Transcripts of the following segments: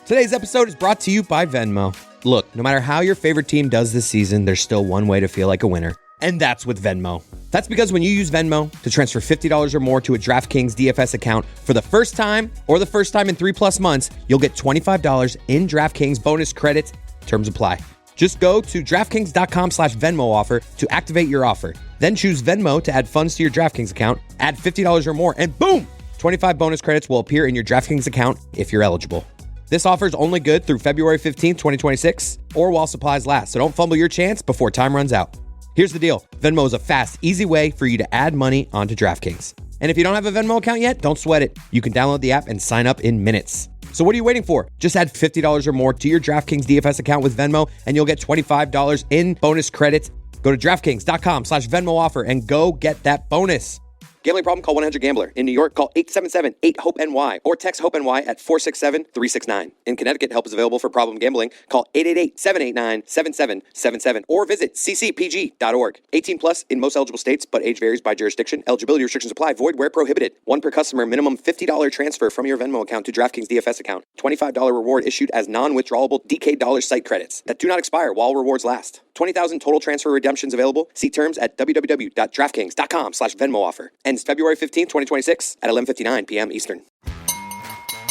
Today's episode is brought to you by Venmo. Look, no matter how your favorite team does this season, there's still one way to feel like a winner, and that's with Venmo. That's because when you use Venmo to transfer $50 or more to a DraftKings DFS account for the first time or the first time in 3+ months, you'll get $25 in DraftKings bonus credits. Terms apply. Just go to DraftKings.com/Venmo offer to activate your offer. Then choose Venmo to add funds to your DraftKings account, add $50 or more, and boom! 25 bonus credits will appear in your DraftKings account if you're eligible. This offer is only good through February 15th, 2026, or while supplies last, so don't fumble your chance before time runs out. Here's the deal. Venmo is a fast, easy way for you to add money onto DraftKings. And if you don't have a Venmo account yet, don't sweat it. You can download the app and sign up in minutes. So what are you waiting for? Just add $50 or more to your DraftKings DFS account with Venmo, and you'll get $25 in bonus credits. Go to DraftKings.com/Venmo offer and go get that bonus. Gambling problem? Call 1-800-GAMBLER. In New York, call 877-8-HOPE-NY or text HOPE-NY at 467-369. In Connecticut, help is available for problem gambling. Call 888-789-7777 or visit ccpg.org. 18 plus in most eligible states, but age varies by jurisdiction. Eligibility restrictions apply. Void where prohibited. One per customer. Minimum $50 transfer from your Venmo account to DraftKings DFS account. $25 reward issued as non-withdrawable DK Dollars site credits that do not expire while rewards last. 20,000 total transfer redemptions available. See terms at www.draftkings.com/Venmo offer. Ends February 15th, 2026 at 11:59 p.m. Eastern.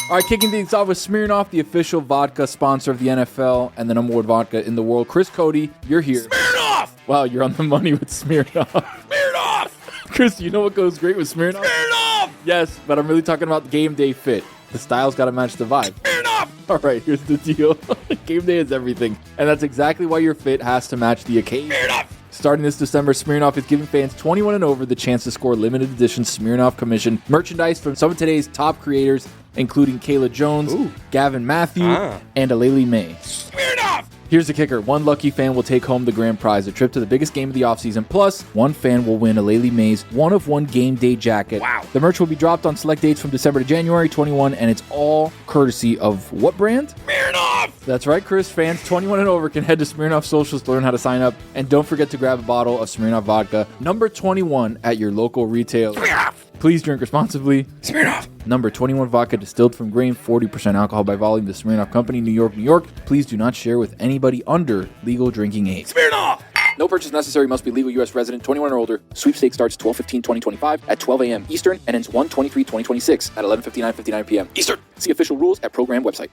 All right, kicking things off with Smirnoff, the official vodka sponsor of the NFL and the number one vodka in the world. Chris Cody, you're here. Smirnoff! Wow, you're on the money with Smirnoff. Smirnoff! Chris, you know what goes great with Smirnoff? Smirnoff! Yes, but I'm really talking about game day fit. The style's got to match the vibe. Smirnoff! All right, here's the deal. Game day is everything, and that's exactly why your fit has to match the occasion. Smirnoff! Starting this December, Smirnoff is giving fans 21 and over the chance to score limited edition Smirnoff commission merchandise from some of today's top creators, including Kayla Jones, Gavin Matthew, and Aleli May. Smirnoff! Here's the kicker. One lucky fan will take home the grand prize, a trip to the biggest game of the offseason. Plus, one fan will win Aleli May's one-of-one game day jacket. Wow. The merch will be dropped on select dates from December to January 21, and it's all courtesy of what brand? Smirnoff! That's right, Chris. Fans 21 and over can head to Smirnoff Socials to learn how to sign up. And don't forget to grab a bottle of Smirnoff vodka, number 21 at your local retailer. Smirnoff! Please drink responsibly. Smirnoff! Number 21 vodka distilled from grain, 40% alcohol by volume. The Smirnoff Company, New York, New York. Please do not share with anybody under legal drinking age. Smirnoff! No purchase necessary. Must be legal U.S. resident, 21 or older. Sweepstakes starts 12/15/2025 at 12 a.m. Eastern and ends 1/23/2026 at 11:59 p.m. Eastern. See official rules at program website.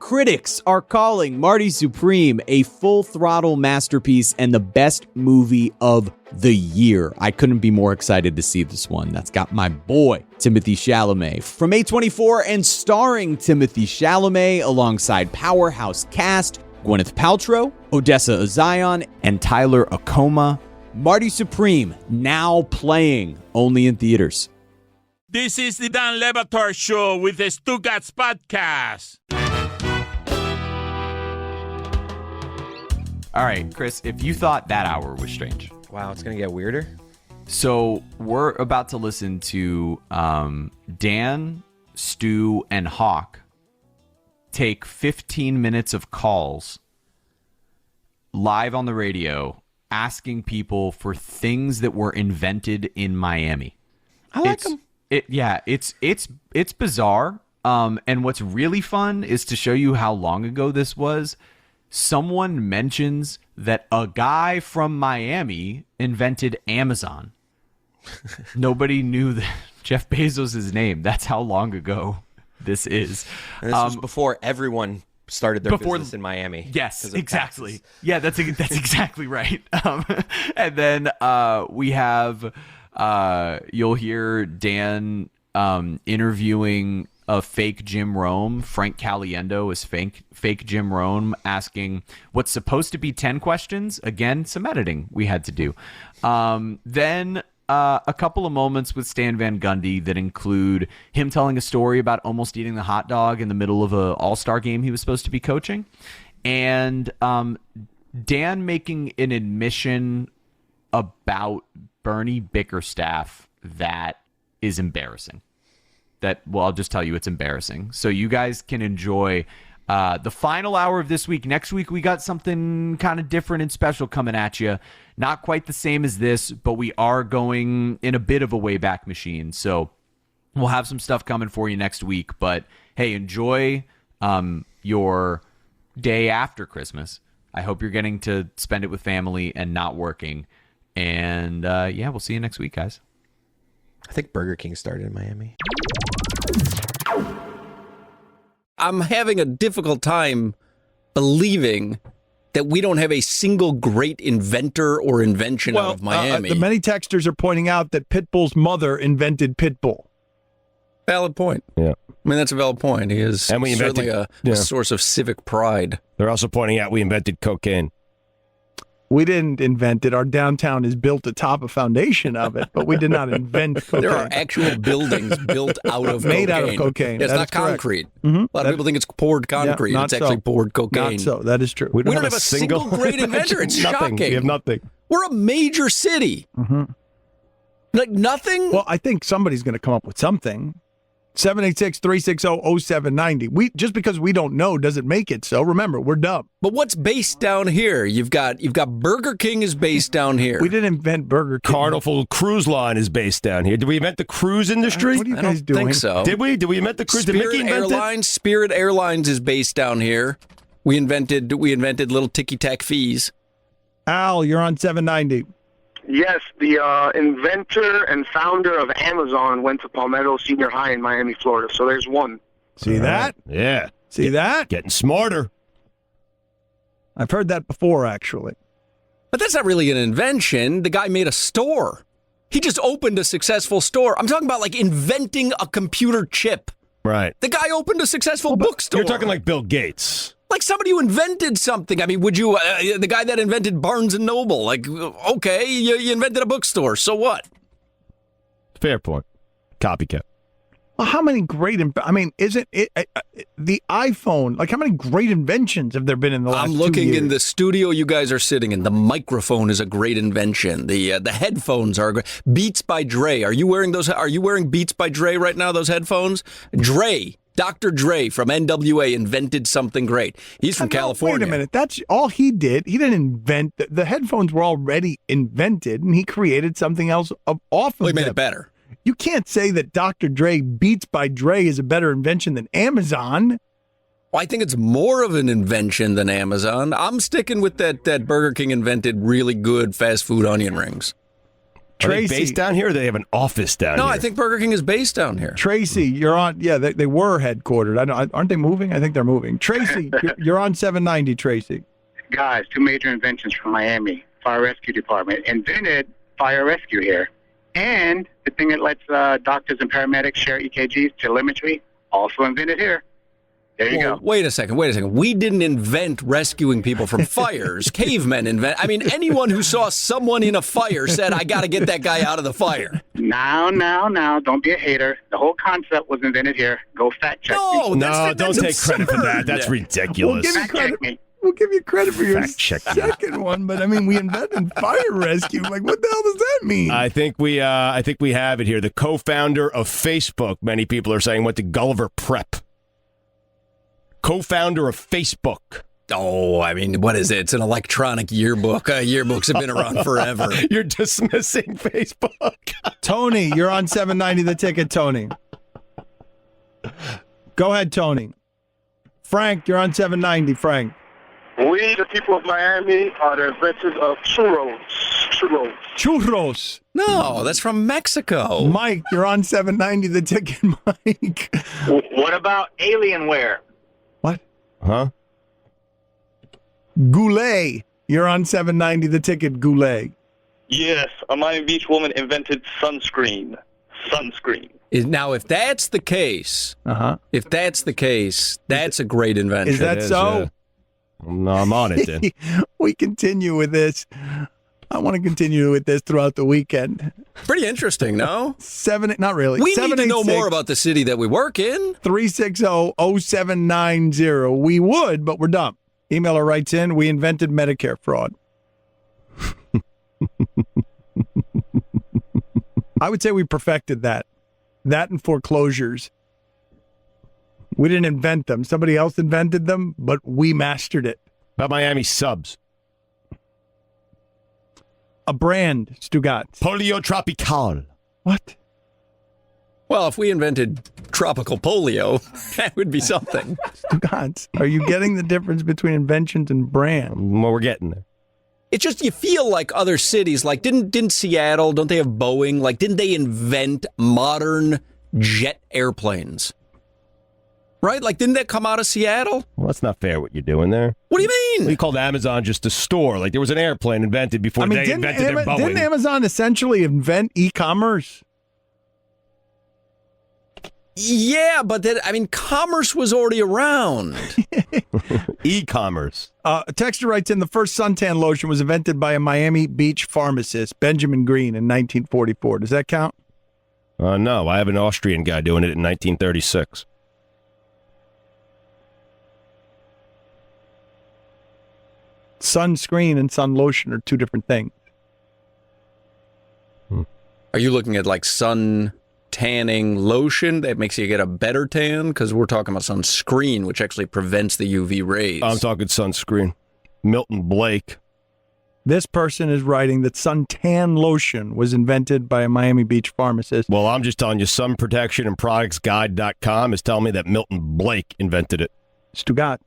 Critics are calling Marty Supreme a full-throttle masterpiece and the best movie of the year. I couldn't be more excited to see this one. That's got my boy, Timothée Chalamet. From A24 and starring Timothée Chalamet alongside powerhouse cast Gwyneth Paltrow, Odessa Ozion, and Tyler Akoma. Marty Supreme, now playing only in theaters. This is the Dan Le Batard Show with the Stugotz podcast. All right, Chris, if you thought that hour was strange. Wow, it's going to get weirder. So we're about to listen to Dan, Stu, and Hawk take 15 minutes of calls live on the radio asking people for things that were invented in Miami. I like them. It's bizarre. And what's really fun is to show you how long ago this was. Someone mentions that a guy from Miami invented Amazon. Nobody knew that Jeff Bezos' name. That's how long ago this is. And this was before everyone started their business in Miami. Yes, exactly. Taxes. Yeah, that's exactly right. And then we have, you'll hear Dan interviewing a fake Jim Rome. Frank Caliendo is fake Jim Rome, asking what's supposed to be 10 questions. Again, some editing we had to do. Then a couple of moments with Stan Van Gundy that include him telling a story about almost eating the hot dog in the middle of an all-star game he was supposed to be coaching. And Dan making an admission about Bernie Bickerstaff that is embarrassing. I'll just tell you it's embarrassing. So you guys can enjoy the final hour of this week. Next week, we got something kind of different and special coming at you. Not quite the same as this, but we are going in a bit of a Wayback Machine. So we'll have some stuff coming for you next week. But hey, enjoy your day after Christmas. I hope you're getting to spend it with family and not working. And yeah, we'll see you next week, guys. I think Burger King started in Miami. I'm having a difficult time believing that we don't have a single great inventor or invention out of Miami. The many texters are pointing out that Pitbull's mother invented Pitbull. Valid point. Yeah. I mean, that's a valid point. He is And we certainly invented- a source of civic pride. They're also pointing out we invented cocaine. We didn't invent it. Our downtown is built atop a foundation of it, but we did not invent cocaine. There are actual buildings built out of Made cocaine. out of cocaine. It's That not is correct. concrete. Mhm. A lot of people think it's poured concrete. not It's actually so. poured cocaine. Not so. That is true. We don't have a single great inventor. It's nothing. shocking. We have nothing. We're a major city. Like nothing? Well, I think somebody's going to come up with something. 786-360-0790. Just because we don't know doesn't make it so. Remember, we're dumb. But what's based down here? You've got Burger King is based down here. We didn't invent Burger King. Carnival Cruise Line is based down here. Did we invent the cruise industry? What are you I guys don't doing? think so. Did we? Did we invent the cruise? Did Mickey invent it? Spirit Airlines is based down here. We invented little ticky-tack fees. Al, you're on 790. Yes, the inventor and founder of Amazon went to Palmetto Senior High in Miami, Florida. So there's one. See that? Yeah. See that? Getting smarter. I've heard that before, actually. But that's not really an invention. The guy made a store. He just opened a successful store. I'm talking about like inventing a computer chip. Right. The guy opened a successful bookstore. You're talking like Bill Gates. Like somebody who invented something. I mean, would you, the guy that invented Barnes and Noble, like, okay, you invented a bookstore, so what? Fair point. Copycat. Well, how many great, isn't it the iPhone, like how many great inventions have there been in the last 2 years? I'm looking in the studio you guys are sitting in. The microphone is a great invention. The headphones are great. Beats by Dre. Are you wearing those? Are you wearing Beats by Dre right now, those headphones? Dr. Dre from NWA invented something great. He's from California. Wait a minute. That's all he did. He didn't invent. The headphones were already invented, and he created something else off of Well, he made them. it better. You can't say that Dr. Dre Beats by Dre is a better invention than Amazon. Well, I think it's more of an invention than Amazon. I'm sticking with that Burger King invented really good fast food onion rings. Are they Tracy. based down here or do they have an office down No, here? I think Burger King is based down here. Tracy, you're on. Yeah, they were headquartered. Aren't they moving? I think they're moving. Tracy, you're on 790, Tracy. Guys, two major inventions from Miami. Fire Rescue Department invented fire rescue here. And the thing that lets doctors and paramedics share EKGs, telemetry, also invented here. There you go. Wait a second. We didn't invent rescuing people from fires. Cavemen anyone who saw someone in a fire said, I got to get that guy out of the fire. Now, don't be a hater. The whole concept was invented here. Go fact check me. No, don't take credit for that. That's Yeah. ridiculous. We'll give you Fact credit. check me. We'll give you credit for your Fact check. second one, but we invented fire rescue. Like, what the hell does that mean? I think we have it here. The co-founder of Facebook, many people are saying, went to Gulliver Prep. Co-founder of Facebook. Oh, what is it? It's an electronic yearbook. Yearbooks have been around forever. You're dismissing Facebook. Tony, you're on 790 the ticket, Tony. Go ahead, Tony. Frank, you're on 790, Frank. We, the people of Miami, are the inventors of churros. Churros. No, that's from Mexico. Mike, you're on 790 the ticket, Mike. What about Alienware? What? Huh? Goulet. You're on 790 the ticket, Goulet. Yes, a Miami Beach woman invented sunscreen. Now, if that's the case, that's a great invention. Is that so? Yeah. No, I'm on it then. We continue with this. I want to continue with this throughout the weekend. Pretty interesting, no? Not really. We need to know more about the city that we work in. 360-0790. We would, but we're dumb. Emailer writes in, we invented Medicare fraud. I would say we perfected that. That and foreclosures. We didn't invent them. Somebody else invented them, but we mastered it. About Miami subs. A brand, Stugotz. Polio Tropical. What? Well, if we invented tropical polio, that would be something. Stugotz, are you getting the difference between inventions and brand? Well, we're getting there. It's just you feel like other cities, like didn't Seattle, don't they have Boeing? Like, didn't they invent modern jet airplanes? Right? Like, didn't that come out of Seattle? Well, that's not fair what you're doing there. What do you mean? We called Amazon just a store. Like, there was an airplane invented before they invented their Boeing. Didn't Amazon essentially invent e-commerce? Yeah, but commerce was already around. E-commerce. A texter writes in, the first suntan lotion was invented by a Miami Beach pharmacist, Benjamin Green, in 1944. Does that count? No, I have an Austrian guy doing it in 1936. Sunscreen and sun lotion are two different things. Are you looking at like sun tanning lotion that makes you get a better tan? Because we're talking about sunscreen, which actually prevents the UV rays. I'm talking sunscreen. Milton Blake. This person is writing that suntan lotion was invented by a Miami Beach pharmacist. Well, I'm just telling you, sunprotectionandproductsguide.com is telling me that Milton Blake invented it. Stugotz,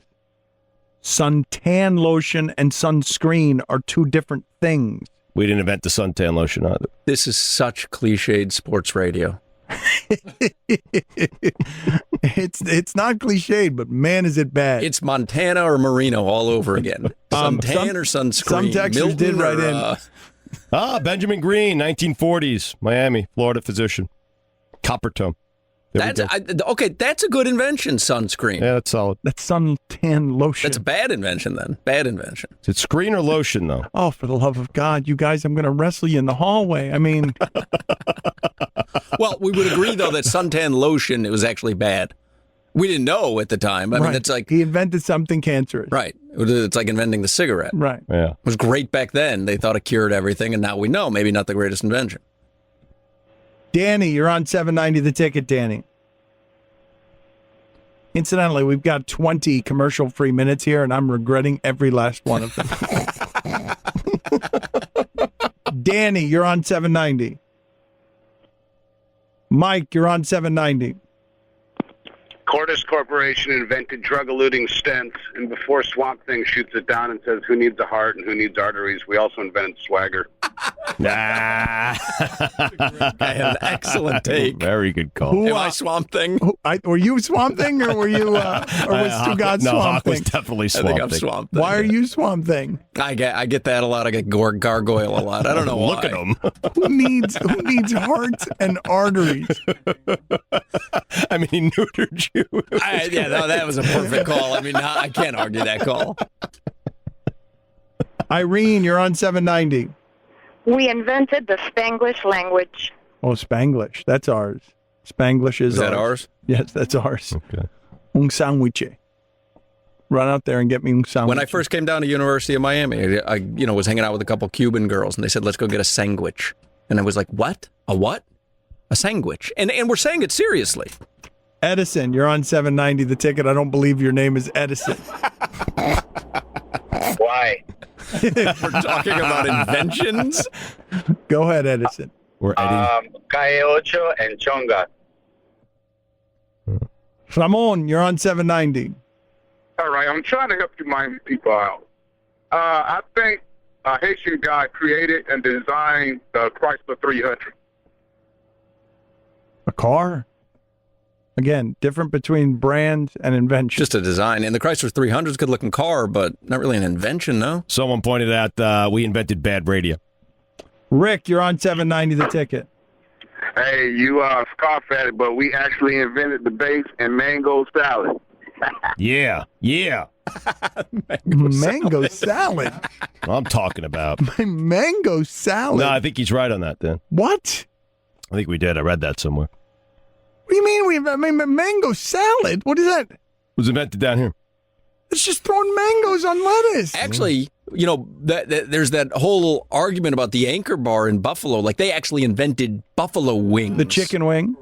suntan lotion and sunscreen are two different things. We didn't invent the suntan lotion either. This is such cliched sports radio. It's not cliched, but man, is it bad. It's Montana or Merino all over again. Suntan or sunscreen. Some texters Milton did write in. Benjamin Green, 1940s, Miami, Florida physician. Copper tone. That's a good invention, sunscreen. Yeah, that's solid. That's suntan lotion. That's a bad invention then. Bad invention. Is it screen or lotion, though? Oh, for the love of God, you guys, I'm going to wrestle you in the hallway. I mean... Well, we would agree, though, that suntan lotion, it was actually bad. We didn't know at the time. I mean, it's like... He invented something cancerous. Right. It's like inventing the cigarette. Right. Yeah. It was great back then. They thought it cured everything, and now we know. Maybe not the greatest invention. Danny, you're on 790 The Ticket, Danny. Incidentally, we've got 20 commercial-free minutes here, and I'm regretting every last one of them. Danny, you're on 790. Mike, you're on 790. Cordis Corporation invented drug-eluting stents, and before Swamp Thing shoots it down and says, who needs a heart and who needs arteries, we also invented swagger. I had an excellent take. Very good call. Am I Swamp Thing? Were you Swamp Thing, or were you, or was Stugotz no, Swamp Hawk Thing? was definitely I Swamp think I'm Thing. Swamp Thing. Why are you Swamp Thing? I get that a lot. I get gargoyle a lot. I don't know why. Look at him. Who needs hearts and arteries? I mean, he neutered you. That was a perfect call. I mean, I can't argue that call. Irene, you're on 790. We invented the Spanglish language. Oh, Spanglish. That's ours. Spanglish is that ours? Yes, that's ours. Okay. Un sandwich. Run out there and get me un sandwich. When I first came down to University of Miami, I was hanging out with a couple Cuban girls, and they said, let's go get a sandwich. And I was like, what? A what? A sandwich. And we're saying it seriously. Edison, you're on 790 The Ticket. I don't believe your name is Edison. Why? We're talking about inventions? Go ahead, Edison. We're Eddie. Calle Ocho and Chonga. Ramon, you're on 790. All right, I'm trying to help you Miami people out. I think a Haitian guy created and designed the Chrysler 300. A car? Again, different between brand and invention. Just a design. And the Chrysler 300 is a good-looking car, but not really an invention, no? Someone pointed out we invented bad radio. Rick, you're on 790 The Ticket. Hey, you scoff at it, but we actually invented the base and mango salad. Yeah. Mango salad? I'm talking about. Mango salad? No, I think he's right on that, then. What? I think we did. I read that somewhere. What do you mean mango salad? What is that? It was invented down here. It's just throwing mangoes on lettuce. Actually, there's that whole argument about the Anchor Bar in Buffalo. Like, they actually invented buffalo wings. The chicken wing?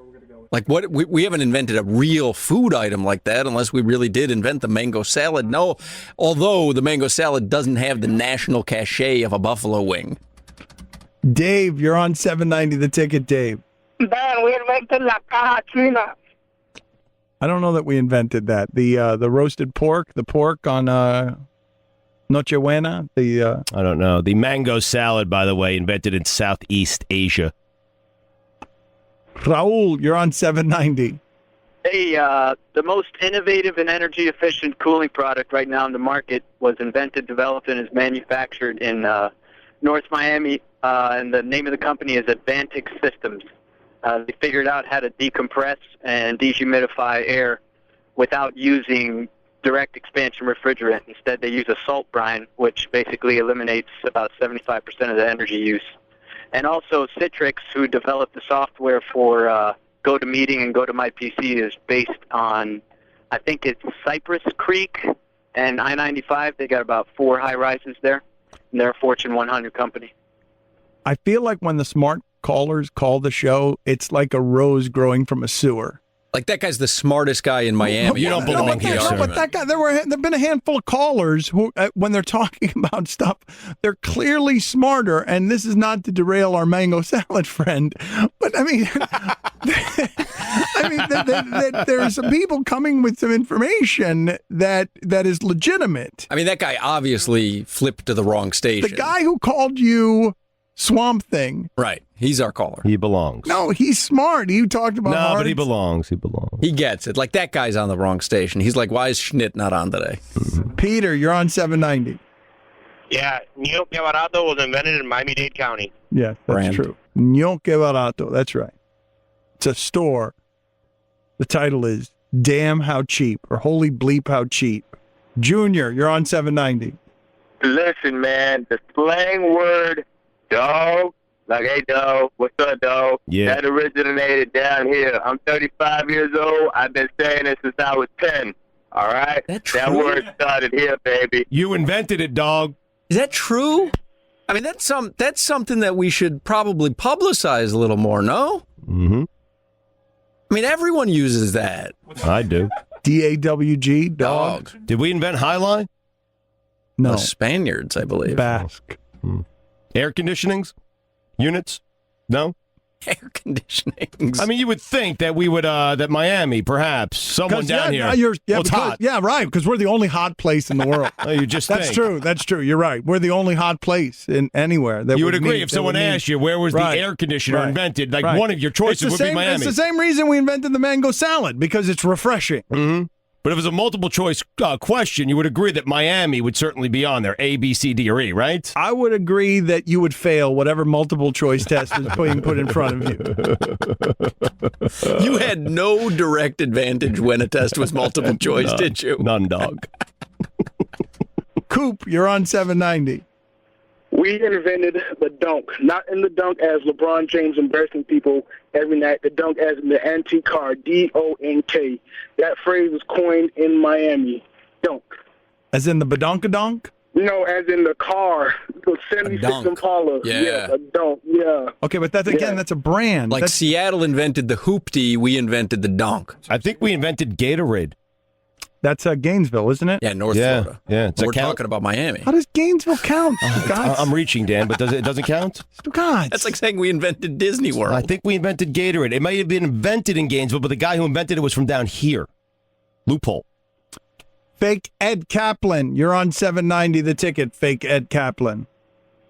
Like, what? We haven't invented a real food item like that unless we really did invent the mango salad. No, although the mango salad doesn't have the national cachet of a buffalo wing. Dave, you're on 790 The Ticket, Dave. Dan, we invented la caja china. I don't know that we invented that. The roasted pork, the pork on Nochebuena. I don't know. The mango salad, by the way, invented in Southeast Asia. Raul, you're on 790. Hey, the most innovative and energy-efficient cooling product right now in the market was invented, developed, and is manufactured in North Miami, and the name of the company is Advantic Systems. They figured out how to decompress and dehumidify air without using direct expansion refrigerant. Instead, they use a salt brine, which basically eliminates about 75% of the energy use. And also, Citrix, who developed the software for GoToMeeting and GoToMyPC, is based on, I think it's Cypress Creek and I-95. They got about 4 high-rises there, and they're a Fortune 100 company. I feel like when the smart callers call the show, it's like a rose growing from a sewer. Like, that guy's the smartest guy in Miami. You don't belong here. No, but that guy, there've been a handful of callers who, when they're talking about stuff, they're clearly smarter. And this is not to derail our mango salad friend, but I mean, there are some people coming with some information that is legitimate. I mean, that guy obviously flipped to the wrong station. The guy who called you Swamp Thing. Right. He's our caller. He belongs. No, he's smart. He talked about No, but he belongs. He belongs. He gets it. Like, that guy's on the wrong station. He's like, why is Schnitt not on today? Peter, you're on 790. Yeah, Ñoque Barato was invented in Miami-Dade County. Yeah, that's true. Ñoque Barato. That's right. It's a store. The title is Damn How Cheap, or Holy Bleep How Cheap. Junior, you're on 790. Listen, man, the slang word dog, like, hey, dog, what's up, dog? Yeah. That originated down here. I'm 35 years old. I've been saying it since I was 10. All right? That word started here, baby. You invented it, dog. Is that true? I mean, that's something that we should probably publicize a little more, no? Mm-hmm. I mean, everyone uses that. I do. D-A-W-G, dog. Did we invent Highline? No. The Spaniards, I believe. Basque. Air conditionings? Units? No? Air conditionings. I mean, you would think that we would, that Miami, perhaps, someone down here. It's hot. Yeah, right, because we're the only hot place in the world. Oh, you just That's think. true. That's true. You're right. We're the only hot place in anywhere. That You would agree if someone asked you where was the air conditioner invented, like one of your choices would be Miami. It's the same reason we invented the mango salad, because it's refreshing. Mm-hmm. But if it was a multiple choice question, you would agree that Miami would certainly be on there, A, B, C, D, or E, right? I would agree that you would fail whatever multiple choice test is being put in front of you. You had no direct advantage when a test was multiple choice, did you? None, dog. Coop, you're on 790. We invented the dunk, not in the dunk as LeBron James embarrassing people every night, the dunk as in the antique car, D-O-N-K. That phrase was coined in Miami. Dunk. As in the badonkadonk? No, as in the car, the 76 Impala. Yeah. A dunk, yeah. Okay, but that's a brand. Like Seattle invented the hoopty, we invented the dunk. I think we invented Gatorade. That's Gainesville, isn't it? Yeah, North Florida. Yeah. We're talking about Miami. How does Gainesville count? I'm reaching, Dan, but it doesn't count? God. That's like saying we invented Disney World. I think we invented Gatorade. It might have been invented in Gainesville, but the guy who invented it was from down here. Loophole. Fake Ed Kaplan. You're on 790 the ticket, Fake Ed Kaplan.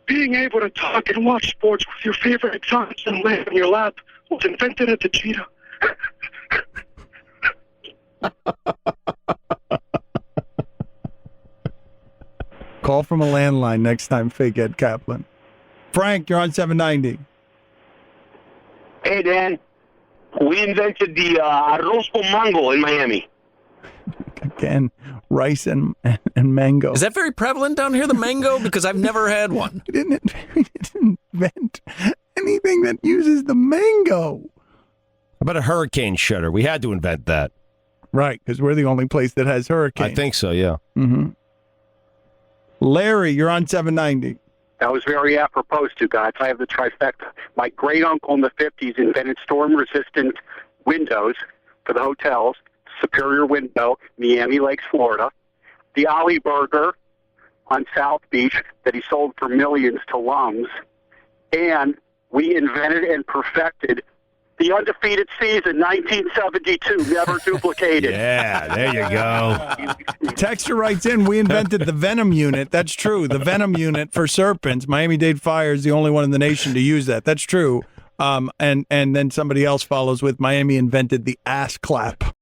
Being able to talk and watch sports with your favorite Johnson laying in your lap was invented at the Cheetah. Call from a landline next time, Fake Ed Kaplan. Frank, you're on 790. Hey, Dan. We invented the arroz con mango in Miami. Again, rice and mango. Is that very prevalent down here, the mango? Because I've never had one. We didn't invent anything that uses the mango. How about a hurricane shutter? We had to invent that. Right, because we're the only place that has hurricanes. I think so, yeah. Mm-hmm. Larry, you're on 790. That was very apropos, to guys. I have the trifecta. My great uncle in the 50s invented storm-resistant windows for the hotels. Superior Window, Miami Lakes, Florida. The Ollie Burger on South Beach that he sold for millions to Lums. And we invented and perfected The undefeated season, 1972, never duplicated. Yeah, there you go. Texture writes in, we invented the Venom unit. That's true. The Venom unit for serpents. Miami-Dade Fire is the only one in the nation to use that. That's true. And then somebody else follows with, Miami invented the ass clap.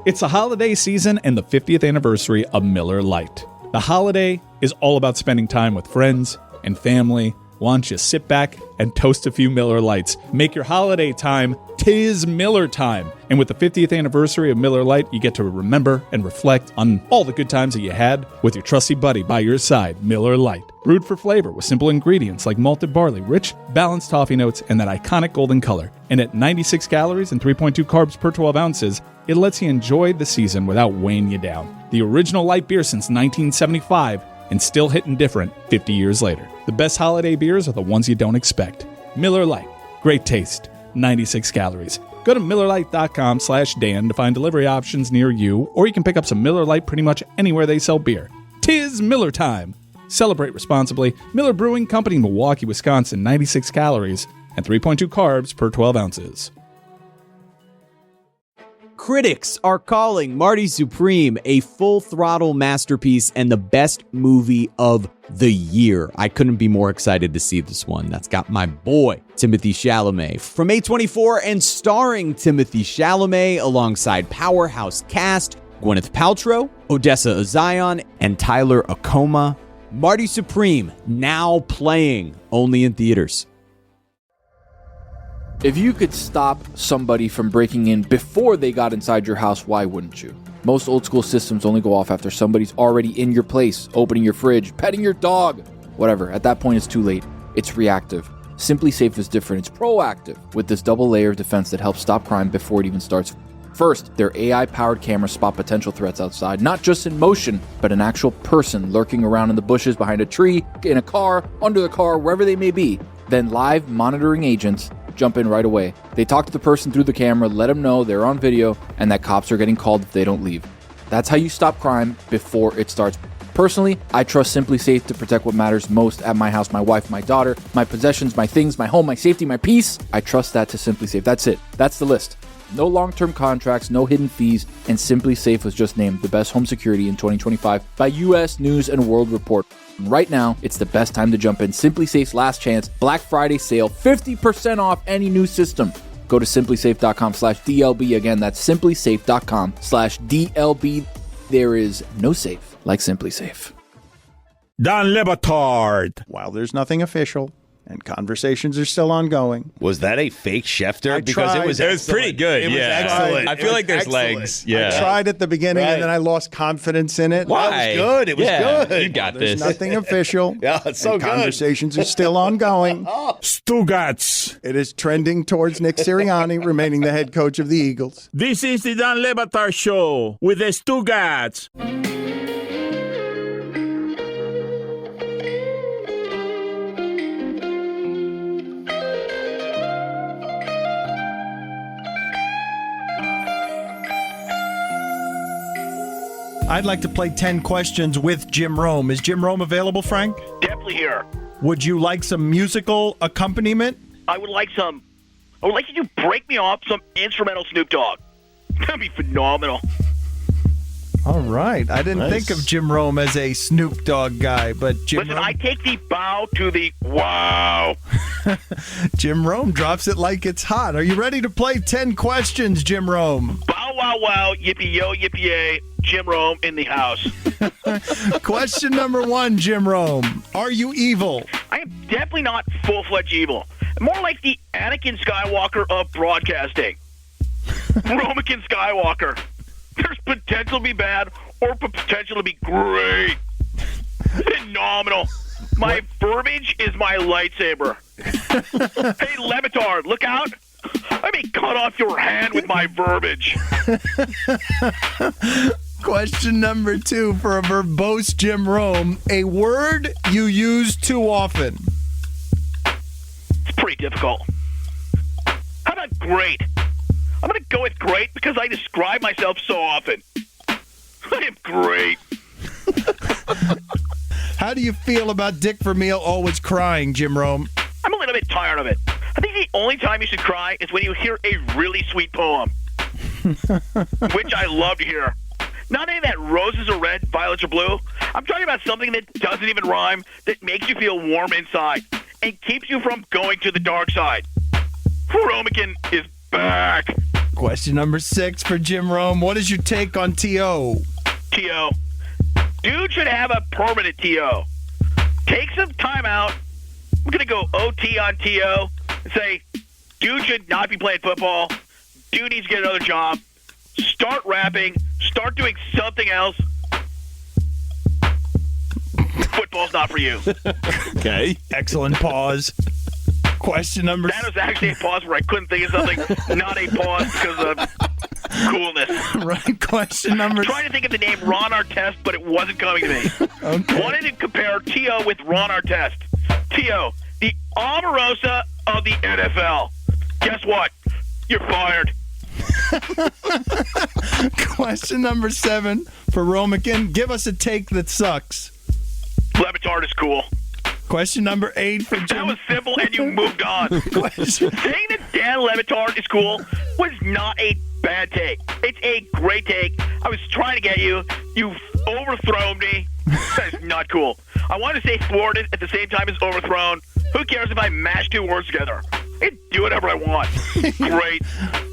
It's the holiday season and the 50th anniversary of Miller Lite. The holiday is all about spending time with friends and family. Why don't you sit back and toast a few Miller Lites? Make your holiday time 'tis Miller time. And with the 50th anniversary of Miller Lite, you get to remember and reflect on all the good times that you had with your trusty buddy by your side, Miller Lite. Brewed for flavor with simple ingredients like malted barley, rich, balanced toffee notes, and that iconic golden color. And at 96 calories and 3.2 carbs per 12 ounces, it lets you enjoy the season without weighing you down. The original light beer since 1975 and still hitting different 50 years later. The best holiday beers are the ones you don't expect. Miller Lite. Great taste. 96 calories. Go to MillerLite.com/Dan to find delivery options near you, or you can pick up some Miller Lite pretty much anywhere they sell beer. 'Tis Miller time. Celebrate responsibly. Miller Brewing Company, Milwaukee, Wisconsin. 96 calories and 3.2 carbs per 12 ounces. Critics are calling Marty Supreme a full-throttle masterpiece and the best movie of the year. I couldn't be more excited to see this one. That's got my boy, Timothée Chalamet. From A24 and starring Timothée Chalamet alongside powerhouse cast Gwyneth Paltrow, Odessa Ozion, and Tyler Acoma. Marty Supreme, now playing only in theaters. If you could stop somebody from breaking in before they got inside your house, why wouldn't you? Most old school systems only go off after somebody's already in your place, opening your fridge, petting your dog, whatever. At that point, it's too late. It's reactive. Simply Safe is different. It's proactive with this double layer of defense that helps stop crime before it even starts. First, their AI-powered cameras spot potential threats outside, not just in motion, but an actual person lurking around in the bushes, behind a tree, in a car, under the car, wherever they may be. Then live monitoring agents jump in right away. They talk to the person through the camera, let them know they're on video, and that cops are getting called if they don't leave. That's how you stop crime before it starts. Personally, I trust Simply Safe to protect what matters most at my house, my wife, my daughter, my possessions, my things, my home, my safety, my peace. I trust that to Simply Safe. That's it. That's the list. No long-term contracts, no hidden fees, and Simply Safe was just named the best home security in 2025 by U.S. News and World Report. Right now, it's the best time to jump in. Simply Safe's last chance Black Friday sale, 50% off any new system. Go to simplysafe.com/DLB. Again, that's simplysafe.com/DLB. There is no safe like Simply Safe. Dan Le Batard. While there's nothing official and conversations are still ongoing. Was that a fake Schefter? Because it was pretty good. It was excellent. I feel like there's excellent. legs. Yeah. I tried at the beginning and then I lost confidence in it. Why? It was good. It was good. You got There's this. nothing official. Yeah, it's so and good. Conversations are still ongoing. Stugotz. It is trending towards Nick Sirianni remaining the head coach of the Eagles. This is the Dan Le Batard Show with the Stugotz. I'd like to play 10 questions with Jim Rome. Is Jim Rome available, Frank? Definitely here. Would you like some musical accompaniment? I would like you to break me off some instrumental Snoop Dogg. That'd be phenomenal. All right. I didn't think of Jim Rome as a Snoop Dogg guy, but Listen, I take the bow to the wow. Jim Rome drops it like it's hot. Are you ready to play 10 questions, Jim Rome? Bow wow wow, yippee yo, yippee yay, Jim Rome in the house. Question number 1, Jim Rome. Are you evil? I am definitely not full-fledged evil. More like the Anakin Skywalker of broadcasting. Romican Skywalker. There's potential to be bad or potential to be great. Phenomenal. My verbiage is my lightsaber. Hey, Le Batard, look out. I may cut off your hand with my verbiage. Question number 2 for a verbose Jim Rome. A word you use too often. It's pretty difficult. How about great? I'm going to go with great because I describe myself so often. I am great. How do you feel about Dick Vermeil always crying, Jim Rome? I'm a little bit tired of it. I think the only time you should cry is when you hear a really sweet poem, which I love to hear. Not any of that roses are red, violets are blue. I'm talking about something that doesn't even rhyme, that makes you feel warm inside and keeps you from going to the dark side. Romican is back. Question number 6 for Jim Rome. What is your take on T.O.? T.O. Dude should have a permanent T.O. Take some time out. We're going to go OT on T.O. and say, dude should not be playing football. Dude needs to get another job. Start rapping. Start doing something else. Football's not for you. Okay. Excellent pause. Question number... That was actually a pause where I couldn't think of something. Not a pause because of coolness. Right. Question number... I'm trying to think of the name Ron Artest, but it wasn't coming to me. Okay. Wanted to compare T.O. with Ron Artest. T.O., the Omarosa of the NFL. Guess what? You're fired. Question number 7 for Romican. Give us a take that sucks. Batard is cool. Question number 8 for Jim. That was simple, and you moved on. Saying that Dan Le Batard is cool was not a bad take. It's a great take. I was trying to get you. You overthrown me. That is not cool. I want to say thwarted at the same time as overthrown. Who cares if I mash 2 words together? I can do whatever I want. Great.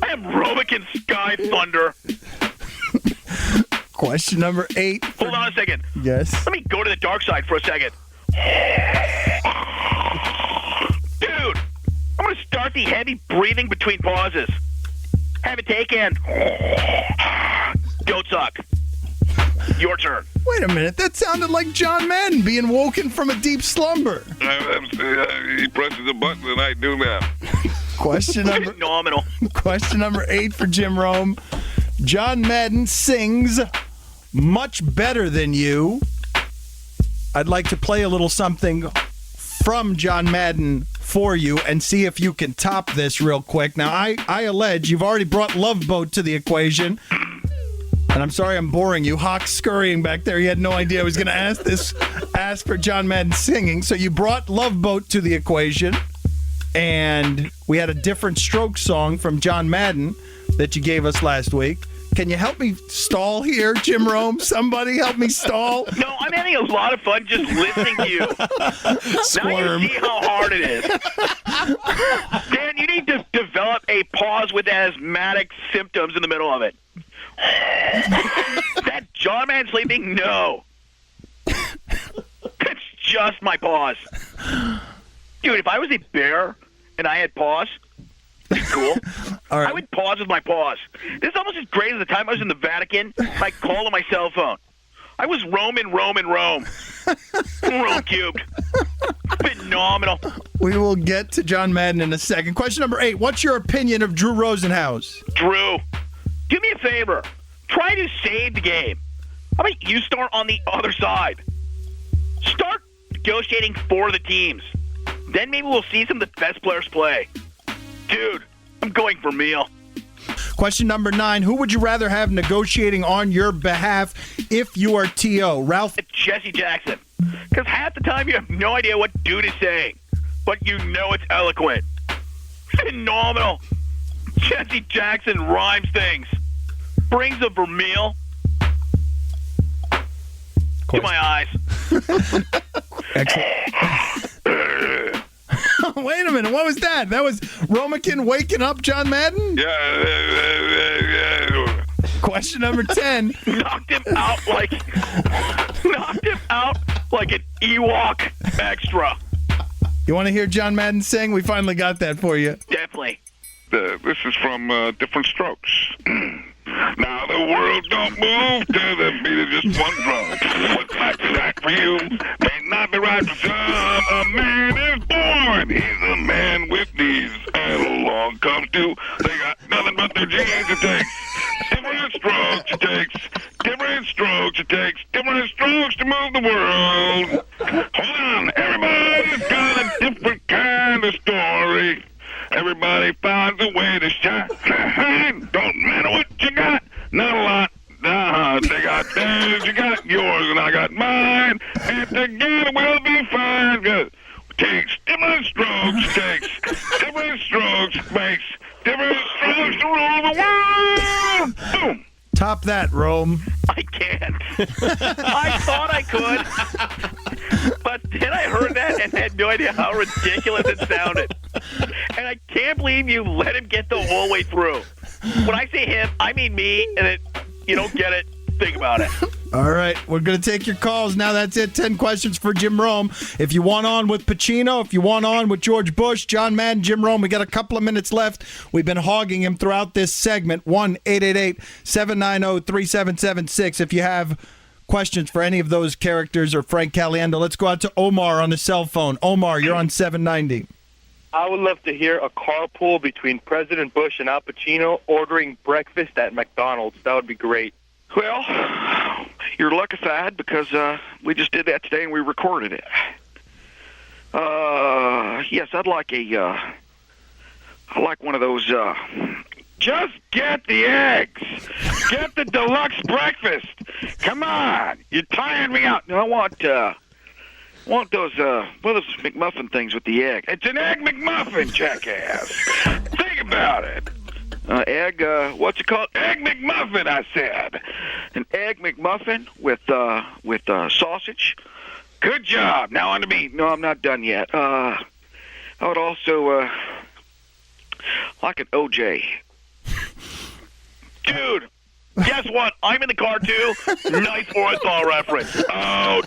I am Romican Sky Thunder. Question number 8. Hold on a second. Yes. Let me go to the dark side for a second. Dude, I'm going to start the heavy breathing between pauses. Have a take in. Don't suck. Your turn. Wait a minute. That sounded like John Madden being woken from a deep slumber. He presses a button and I do that. Question number... Phenomenal. Question number 8 for Jim Rome. John Madden sings much better than you. I'd like to play a little something from John Madden for you and see if you can top this real quick. Now, I allege you've already brought Love Boat to the equation. And I'm sorry I'm boring you. Hawk scurrying back there. He had no idea I was going to ask for John Madden singing. So you brought Love Boat to the equation. And we had a different stroke song from John Madden that you gave us last week. Can you help me stall here, Jim Rome? Somebody help me stall. No, I'm having a lot of fun just listening to you. Squirm. Now you see how hard it is. Dan, you need to develop a pause with asthmatic symptoms in the middle of it. That John Madden sleeping? No. That's just my pause. Dude, if I was a bear and I had pause, cool. All right. I would pause with my pause. This is almost as great as the time I was in the Vatican. I called on my cell phone. I was Rome. Rome cubed. Phenomenal. We will get to John Madden in a second. Question number 8. What's your opinion of Drew Rosenhaus? Drew, do me a favor. Try to save the game. How about you start on the other side? Start negotiating for the teams. Then maybe we'll see some of the best players play. Dude, I'm going for meal. Question number 9. Who would you rather have negotiating on your behalf if you are T.O.? Ralph? Jesse Jackson. Because half the time you have no idea what dude is saying, but you know it's eloquent. Phenomenal. Jesse Jackson rhymes things. Brings a vermeil to my eyes. Excellent. Wait a minute. What was that? That was Romican waking up John Madden? Yeah. Question number 10. Knocked him out like an Ewok extra. You want to hear John Madden sing? We finally got that for you. Definitely. This is from Different Strokes. Now the world don't move to the beat of just one drum. What's right for you may not be right for some. A man is born. He's a man with needs. And along comes two. They got nothing but their genes. It takes different strokes. It takes different strokes. It takes different strokes to move the world. Hold on. Everybody's got a different kind of story. Everybody finds a way to shine. Don't matter what you got. Not a lot. They got theirs, you got yours, and I got mine. And together we'll be fine. It takes different Different strokes takes different strokes makes different strokes to rule the world. Boom. Top that, Rome. I can't. I thought I could, but then I heard that and had no idea how ridiculous it sounded. And I can't believe you let him get the whole way through. When I say him, I mean me, and it, you don't get it, think about it. All right, we're going to take your calls. Now that's it. 10 questions for Jim Rome. If you want on with Pacino, if you want on with George Bush, John Madden, Jim Rome, we got a couple of minutes left. We've been hogging him throughout this segment. 1-888-790-3776. If you have questions for any of those characters or Frank Caliendo, let's go out to Omar on the cell phone. Omar, you're on 790. I would love to hear a carpool between President Bush and Al Pacino ordering breakfast at McDonald's. That would be great. Well, you're lucky side because we just did that today and we recorded it. Yes, I'd like one of those. Just get the eggs. Get the deluxe breakfast. Come on, you're tiring me out. No, I want those McMuffin things with the egg. It's an egg McMuffin, jackass. Think about it. What's it called? Egg McMuffin, I said. An egg McMuffin with sausage. Good job. Now on to me. No, I'm not done yet. I would also like an OJ. Dude, guess what? I'm in the car too. Nice Orenthal reference. Oh.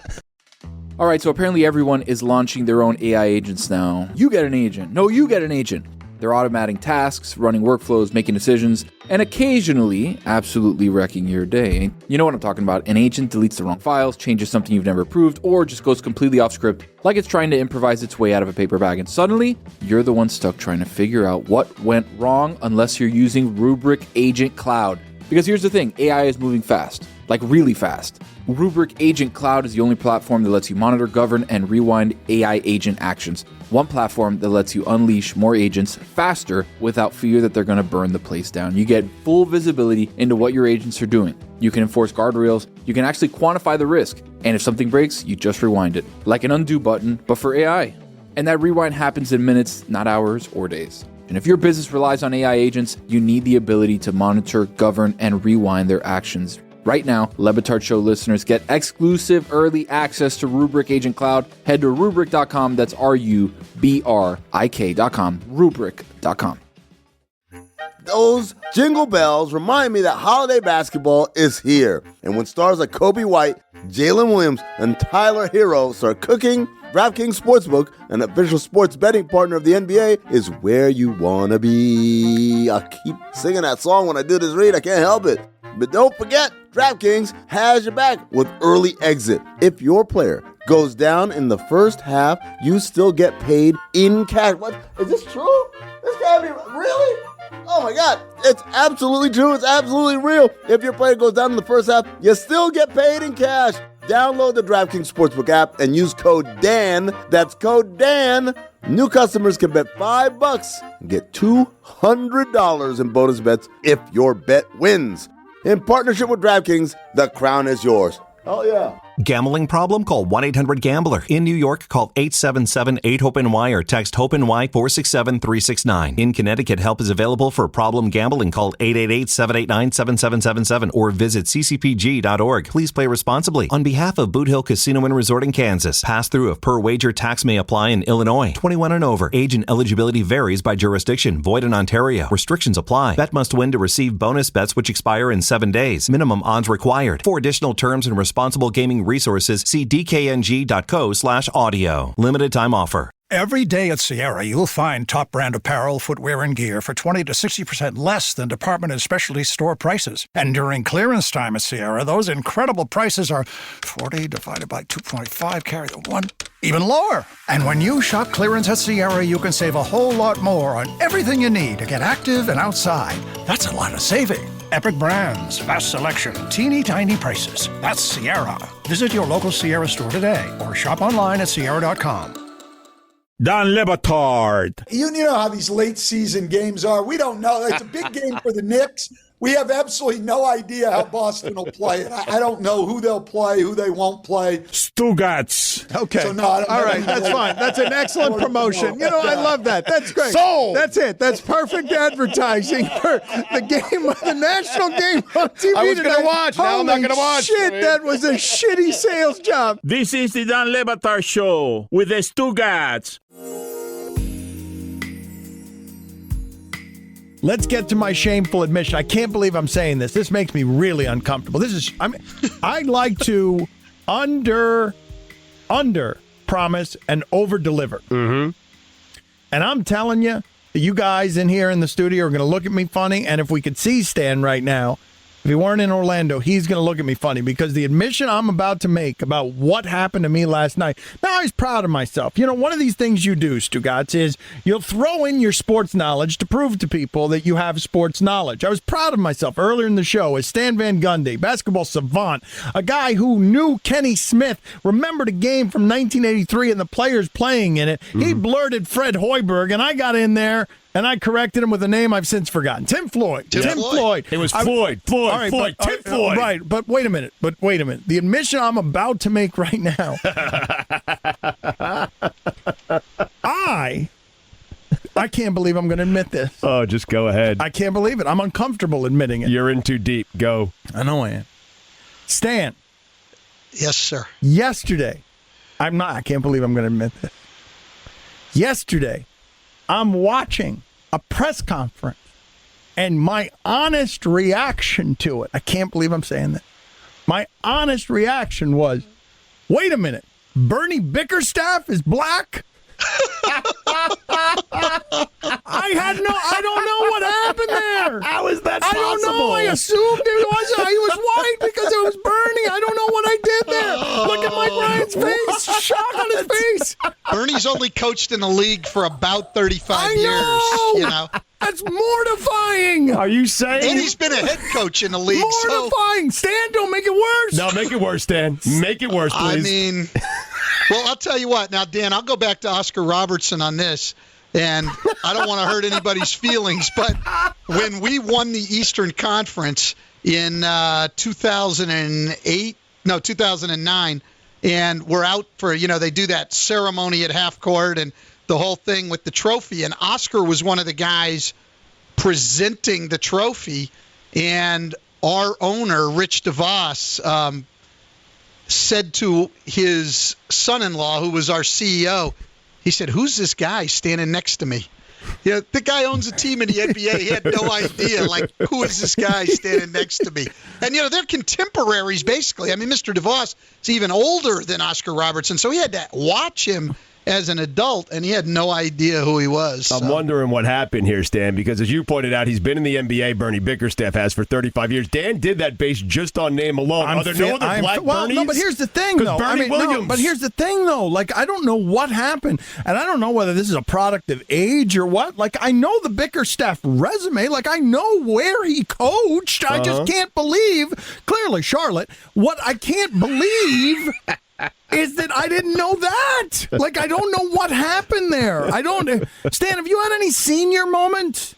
All right, so apparently everyone is launching their own AI agents now. You get an agent. No, you get an agent. They're automating tasks, running workflows, making decisions, and occasionally absolutely wrecking your day. You know what I'm talking about. An agent deletes the wrong files, changes something you've never approved, or just goes completely off script, like it's trying to improvise its way out of a paper bag. And suddenly, you're the one stuck trying to figure out what went wrong unless you're using Rubrik Agent Cloud. Because here's the thing, AI is moving fast, like really fast. Rubrik Agent Cloud is the only platform that lets you monitor, govern, and rewind AI agent actions. One platform that lets you unleash more agents faster without fear that they're going to burn the place down. You get full visibility into what your agents are doing. You can enforce guardrails. You can actually quantify the risk. And if something breaks, you just rewind it. Like an undo button, but for AI. And that rewind happens in minutes, not hours or days. And if your business relies on AI agents, you need the ability to monitor, govern, and rewind their actions. Right now, Batard Show listeners get exclusive early access to Rubrik Agent Cloud. Head to Rubrik.com. That's RUBRIK.com. Rubrik.com. Those jingle bells remind me that holiday basketball is here. And when stars like Kobe White, Jalen Williams, and Tyler Hero start cooking, DraftKings Sportsbook, an official sports betting partner of the NBA, is where you want to be. I keep singing that song when I do this read. I can't help it. But don't forget, DraftKings has your back with early exit. If your player goes down in the first half, you still get paid in cash. What? Is this true? This can't be. Really? Oh my God. It's absolutely true. It's absolutely real. If your player goes down in the first half, you still get paid in cash. Download the DraftKings Sportsbook app and use code DAN. That's code DAN. New customers can bet $5 and get $200 in bonus bets if your bet wins. In partnership with DraftKings, the crown is yours. Oh, yeah. Gambling problem? Call 1-800-GAMBLER. In New York, call 877-8-HOPE-NY or text HOPE-NY 467-369. In Connecticut, help is available for problem gambling. Call 888-789-7777 or visit ccpg.org. Please play responsibly. On behalf of Boot Hill Casino and Resort in Kansas, pass-through of per-wager tax may apply in Illinois. 21 and over. Age and eligibility varies by jurisdiction. Void in Ontario. Restrictions apply. Bet must win to receive bonus bets which expire in 7 days. Minimum odds required. For additional terms and responsible gaming resources, see dkng.co/audio. Limited time offer. Every day at Sierra, you'll find top brand apparel, footwear, and gear for 20 to 60% less than department and specialty store prices. And during clearance time at Sierra, those incredible prices are 40 divided by 2.5, carry the 1, even lower. And when you shop clearance at Sierra, you can save a whole lot more on everything you need to get active and outside. That's a lot of saving. Epic brands, vast selection, teeny tiny prices. That's Sierra. Visit your local Sierra store today or shop online at Sierra.com. Don Batard. You know how these late season games are. We don't know. It's a big game for the Knicks. We have absolutely no idea how Boston will play it. I don't know who they'll play, who they won't play. Stugotz. Okay. So, no, I don't All have right, any that's idea. fine. That's an excellent promotion. You know, I love that. That's great. Sold. That's it. That's perfect advertising for the game, the national game on TV I was tonight. going to watch. Now I'm not going to watch. Shit, that was a shitty sales job. This is the Dan Le Batard Show with the Stugotz. Let's get to my shameful admission. I can't believe I'm saying this. This makes me really uncomfortable. I like to under promise and over deliver. Mm-hmm. And I'm telling you, you guys in here in the studio are going to look at me funny. And if we could see Stan right now, if he weren't in Orlando, he's going to look at me funny because the admission I'm about to make about what happened to me last night. Now, I was proud of myself. You know, one of these things you do, Stugotz, is you'll throw in your sports knowledge to prove to people that you have sports knowledge. I was proud of myself earlier in the show as Stan Van Gundy, basketball savant, a guy who knew Kenny Smith, remembered a game from 1983 and the players playing in it. He blurted Fred Hoiberg, and I got in there and I corrected him with a name I've since forgotten. Tim Floyd. Tim Floyd. It was Floyd. Floyd. All right, Floyd. Tim Floyd. Right, but wait a minute. The admission I'm about to make right now. I can't believe I'm going to admit this. Oh, just go ahead. I can't believe it. I'm uncomfortable admitting it. You're in too deep. Go. I know I am. Stan. Yes, sir. Yesterday. I can't believe I'm going to admit this. Yesterday, I'm watching a press conference, and my honest reaction to it, I can't believe I'm saying that. My honest reaction was, wait a minute, Bernie Bickerstaff is black? I don't know what happened there. How is that possible? I don't know. I assumed it was he was white because it was Bernie. I don't know what I did there. Look at Mike Ryan's face. Shock on his face. Bernie's only coached in the league for about 35 years. You know, that's mortifying. Are you saying? And he's been a head coach in the league. Mortifying. Stan, don't make it worse. No, make it worse, Stan. Make it worse, please. I mean, well, I'll tell you what. Now, Dan, I'll go back to Oscar Robertson on this. And I don't want to hurt anybody's feelings, but when we won the Eastern Conference in 2009, and we're out for, they do that ceremony at half court and the whole thing with the trophy, and Oscar was one of the guys presenting the trophy, and our owner, Rich DeVos, said to his son-in-law, who was our CEO, he said, "Who's this guy standing next to me?" The guy owns a team in the NBA. He had no idea, who is this guy standing next to me? And, they're contemporaries, basically. I mean, Mr. DeVos is even older than Oscar Robertson, so he had to watch him as an adult, and he had no idea who he was. I'm wondering what happened here, Stan, because as you pointed out, he's been in the NBA, Bernie Bickerstaff has, for 35 years. Dan did that based just on name alone. Are there no other black Bernies? No, but here's the thing, though. But here's the thing, though. I don't know what happened, and I don't know whether this is a product of age or what. I know the Bickerstaff resume. I know where he coached. I just can't believe, clearly, Charlotte, what I can't believe is that I didn't know that. I don't know what happened there. Stan, have you had any senior moments?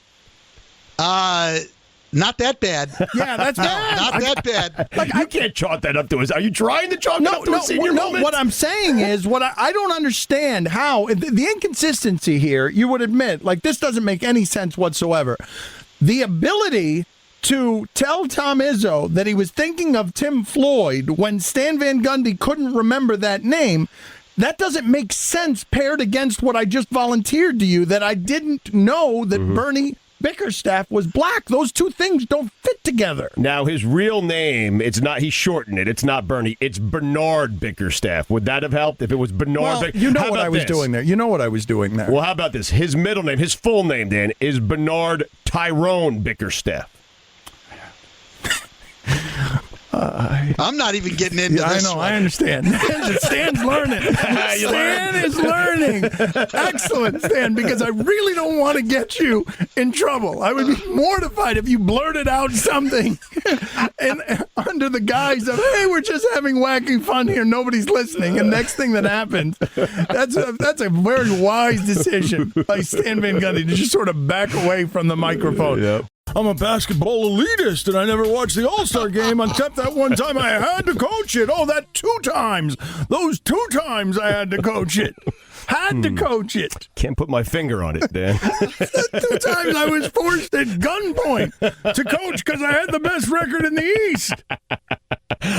Not that bad. Yeah, that's bad. Not that bad. You can't chalk that up to us. Are you trying to chalk it up to a senior moment? What I'm saying is, I don't understand how, the inconsistency here, you would admit, this doesn't make any sense whatsoever. The ability to tell Tom Izzo that he was thinking of Tim Floyd when Stan Van Gundy couldn't remember that name, that doesn't make sense paired against what I just volunteered to you, that I didn't know that Bernie Bickerstaff was black. Those two things don't fit together. Now, his real name, he shortened it. It's not Bernie. It's Bernard Bickerstaff. Would that have helped if it was Bernard? Well, you know what I was doing there. You know what I was doing there. Well, how about this? His middle name, his full name, Dan, is Bernard Tyrone Bickerstaff. I'm not even getting into this. I know. I understand. Stan's learning. Stan is learning. Excellent, Stan, because I really don't want to get you in trouble. I would be mortified if you blurted out something and under the guise of, hey, we're just having wacky fun here. Nobody's listening. And next thing that happens, that's a very wise decision by Stan Van Gundy to just sort of back away from the microphone. Yep. I'm a basketball elitist, and I never watched the All-Star game except that one time I had to coach it. Oh, that 2 times. Those 2 times I had to coach it. Had to coach it. Can't put my finger on it, Dan. 2 times I was forced at gunpoint to coach because I had the best record in the East.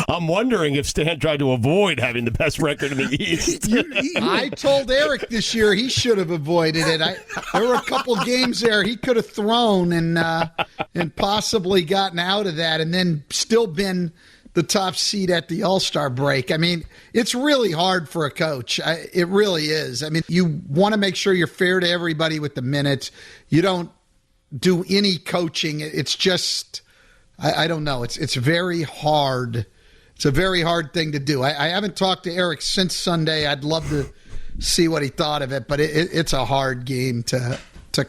I'm wondering if Stan tried to avoid having the best record in the East. I told Eric this year he should have avoided it. There were a couple games there he could have thrown and possibly gotten out of that and then still been the top seed at the All-Star break. I mean, it's really hard for a coach. It really is. I mean, you want to make sure you're fair to everybody with the minutes. You don't do any coaching. It's just, I don't know. It's very hard. It's a very hard thing to do. I haven't talked to Eric since Sunday. I'd love to see what he thought of it, but it's a hard game to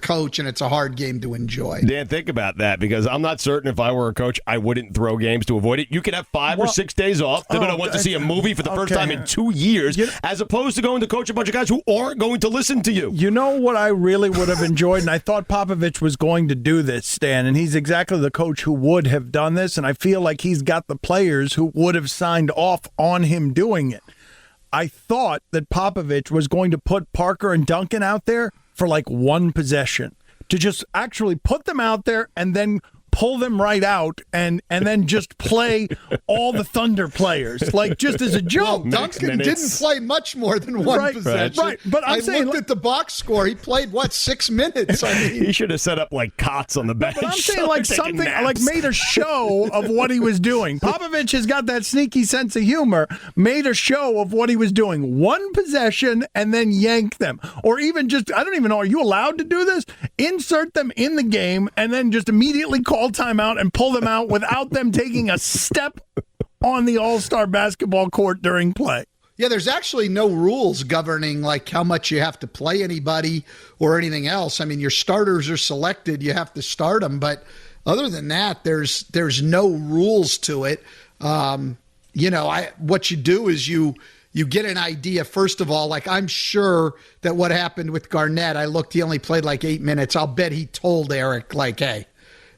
coach, and it's a hard game to enjoy. Dan, think about that, because I'm not certain if I were a coach, I wouldn't throw games to avoid it. You could have 5 or 6 days off. They're going to want to see a movie for the first time in 2 years, as opposed to going to coach a bunch of guys who aren't going to listen to you. You know what I really would have enjoyed, and I thought Popovich was going to do this, Stan, and he's exactly the coach who would have done this, and I feel like he's got the players who would have signed off on him doing it. I thought that Popovich was going to put Parker and Duncan out there for like 1 possession, to just actually put them out there and then pull them right out and then just play all the Thunder players, like just as a joke. Well, Duncan didn't play much more than 1 possession. Right. But I looked at the box score. He played, 6 minutes? I mean, he should have set up like cots on the bench. But I'm saying like something, like made a show of what he was doing. Popovich has got that sneaky sense of humor, made a show of what he was doing. 1 possession and then yank them. Or even just, I don't even know, are you allowed to do this? Insert them in the game and then just immediately call timeout and pull them out without them taking a step on the All-Star basketball court during play. Yeah, there's actually no rules governing like how much you have to play anybody or anything else. I mean, your starters are selected, you have to start them, but other than that, there's no rules to it. What you do is you get an idea, first of all, like I'm sure that what happened with Garnett, I looked, he only played like 8 minutes. I'll bet he told Eric, like, hey,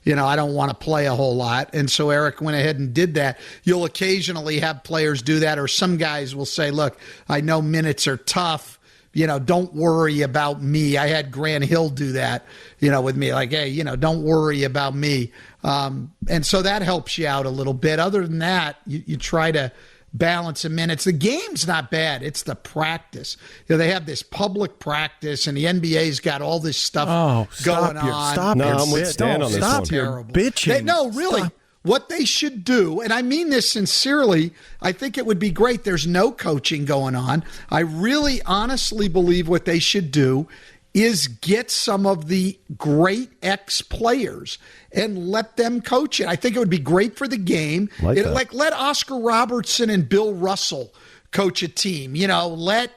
I don't want to play a whole lot. And so Eric went ahead and did that. You'll occasionally have players do that, or some guys will say, look, I know minutes are tough. Don't worry about me. I had Grant Hill do that, with me. Like, hey, don't worry about me. And so that helps you out a little bit. Other than that, you try to balance of minutes. The game's not bad. It's the practice. They have this public practice, and the NBA's got all this stuff going on. I'm with Stan on this one. Your bitching. Really. Stop. What they should do, and I mean this sincerely, I think it would be great. There's no coaching going on. I really honestly believe what they should do is get some of the great ex-players and let them coach it. I think it would be great for the game. Like let Oscar Robertson and Bill Russell coach a team. Let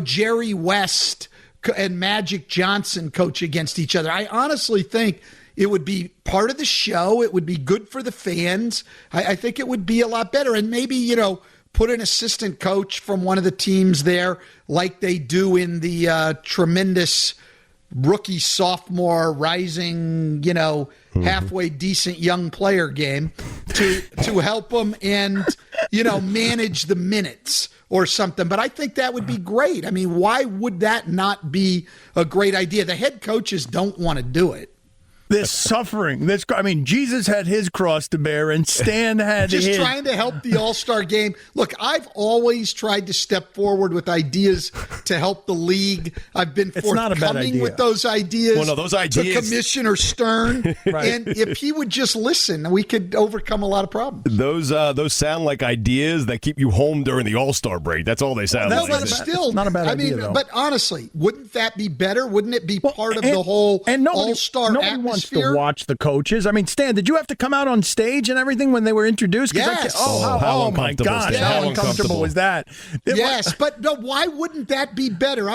Jerry West and Magic Johnson coach against each other. I honestly think it would be part of the show. It would be good for the fans. I think it would be a lot better. And maybe, put an assistant coach from one of the teams there like they do in the tremendous rookie, sophomore, rising, halfway decent young player game to help them and, manage the minutes or something. But I think that would be great. I mean, why would that not be a great idea? The head coaches don't want to do it. This suffering, Jesus had his cross to bear, and Stan had his. Just trying to help the All-Star game. Look, I've always tried to step forward with ideas to help the league. I've been forthcoming with those ideas. Well, no, those ideas to Commissioner Stern, right. And if he would just listen, we could overcome a lot of problems. Those sound like ideas that keep you home during the All-Star break. That's all they sound like. But still, not a bad idea, though. But honestly, wouldn't that be better? Wouldn't it be part of the whole All-Star atmosphere? Wants to watch the coaches. I mean, Stan, did you have to come out on stage and everything when they were introduced? Yes. Oh my gosh, how uncomfortable was that? Yes, but no, why wouldn't that be better?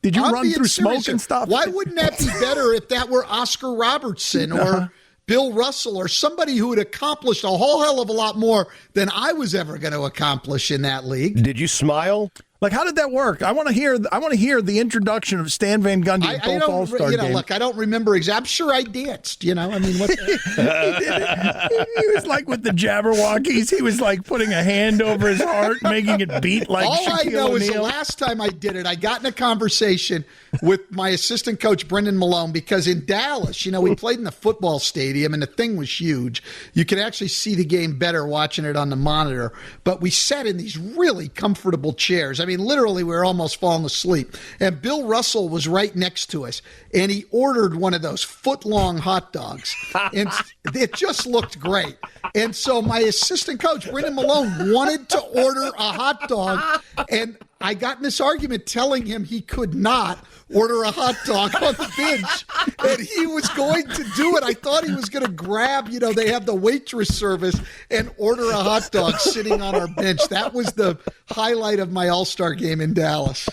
Did you run through smoke and stuff? Why wouldn't that be better if that were Oscar Robertson or Bill Russell or somebody who had accomplished a whole hell of a lot more than I was ever going to accomplish in that league? Did you smile? Like, how did that work? I want to hear the introduction of Stan Van Gundy at both All-Star games. Look, I don't remember exactly. I'm sure I danced. I mean, what? He was like with the Jabberwockies. He was like putting a hand over his heart, making it beat like All Shaquille I know O'Neal. is the last time I did it, I got in a conversation with my assistant coach, Brendan Malone, because in Dallas, we played in the football stadium, and the thing was huge. You could actually see the game better watching it on the monitor. But we sat in these really comfortable chairs. I mean, literally, we were almost falling asleep. And Bill Russell was right next to us, and he ordered one of those foot-long hot dogs. And it just looked great. And so my assistant coach, Brendan Malone, wanted to order a hot dog, and I got in this argument telling him he could not order a hot dog on the bench, and he was going to do it. I thought he was going to grab, they have the waitress service, and order a hot dog sitting on our bench. That was the highlight of my All-Star game in Dallas.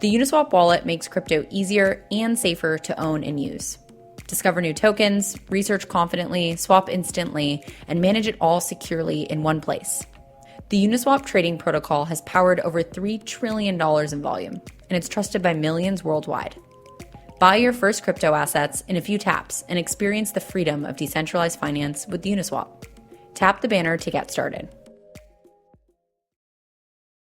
The Uniswap wallet makes crypto easier and safer to own and use. Discover new tokens, research confidently, swap instantly, and manage it all securely in one place. The Uniswap trading protocol has powered over $3 trillion in volume, and it's trusted by millions worldwide. Buy your first crypto assets in a few taps and experience the freedom of decentralized finance with Uniswap. Tap the banner to get started.